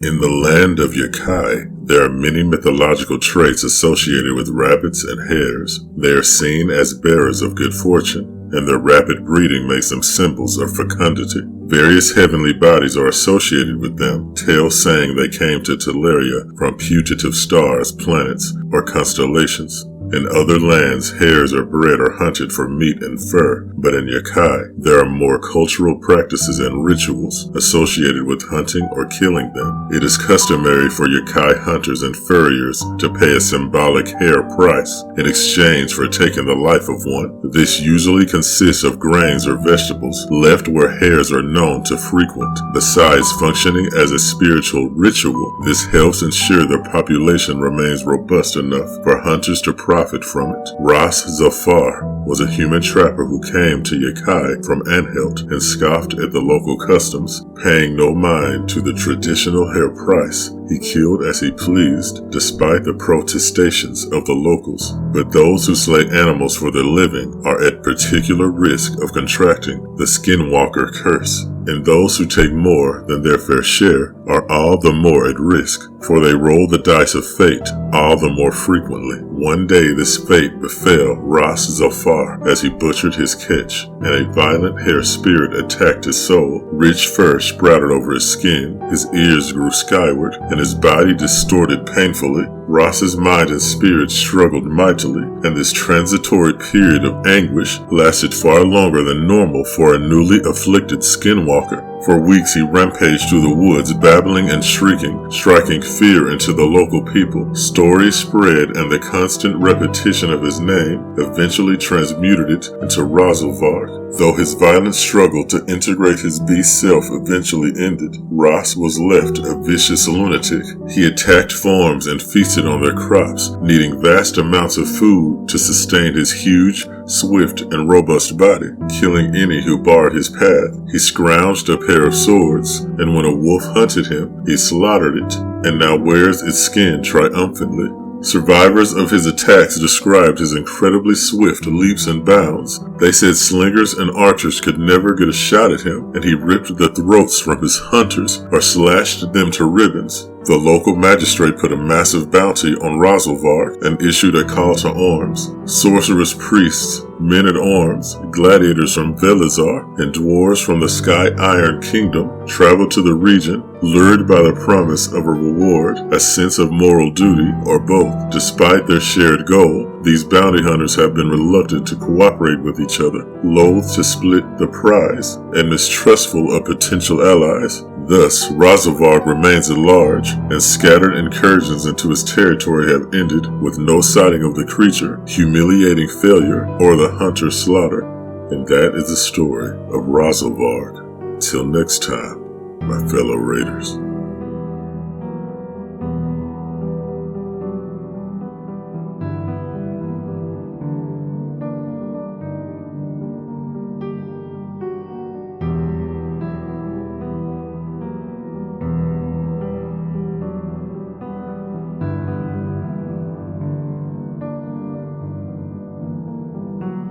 In the land of Yakai, there are many mythological traits associated with rabbits and hares. They are seen as bearers of good fortune, and their rapid breeding makes them symbols of fecundity. Various heavenly bodies are associated with them, tales saying they came to Teleria from putative stars, planets, or constellations. In other lands, hares are bred or hunted for meat and fur, but in Yakai, there are more cultural practices and rituals associated with hunting or killing them. It is customary for Yakai hunters and furriers to pay a symbolic hare price in exchange for taking the life of one. This usually consists of grains or vegetables left where hares are known to frequent. Besides functioning as a spiritual ritual, this helps ensure their population remains robust enough for hunters to profit from it. Razelvarg was a human trapper who came to Yakai from Anhelt and scoffed at the local customs, paying no mind to the traditional hare price. He killed as he pleased, despite the protestations of the locals. But those who slay animals for their living are at particular risk of contracting the skinwalker curse, and those who take more than their fair share are all the more at risk, for they roll the dice of fate all the more frequently. One day this fate befell Razelvarg as he butchered his catch, and a violent hare spirit attacked his soul. Rich fur sprouted over his skin, his ears grew skyward, and his body distorted painfully. Ross's mind and spirit struggled mightily, and this transitory period of anguish lasted far longer than normal for a newly afflicted skinwalker. For weeks he rampaged through the woods, babbling and shrieking, striking fear into the local people. Stories spread, and the constant repetition of his name eventually transmuted it into Razelvarg. Though his violent struggle to integrate his beast self eventually ended, Ross was left a vicious lunatic. He attacked farms and feasted on their crops, needing vast amounts of food to sustain his huge, swift, and robust body, killing any who barred his path. He scrounged a pair of swords, and when a wolf hunted him, he slaughtered it, and now wears its skin triumphantly. Survivors of his attacks described his incredibly swift leaps and bounds. They said slingers and archers could never get a shot at him, and he ripped the throats from his hunters or slashed them to ribbons. The local magistrate put a massive bounty on Razelvarg and issued a call to arms. Sorcerers, priests, men-at-arms, gladiators from Velizar, and dwarves from the Sky Iron Kingdom traveled to the region, lured by the promise of a reward, a sense of moral duty, or both. Despite their shared goal, these bounty hunters have been reluctant to cooperate with each other, loath to split the prize, and mistrustful of potential allies. Thus, Razelvarg remains at large, and scattered incursions into his territory have ended with no sighting of the creature, humiliating failure, or the hunter's slaughter. And that is the story of Razelvarg. Till next time, my fellow raiders.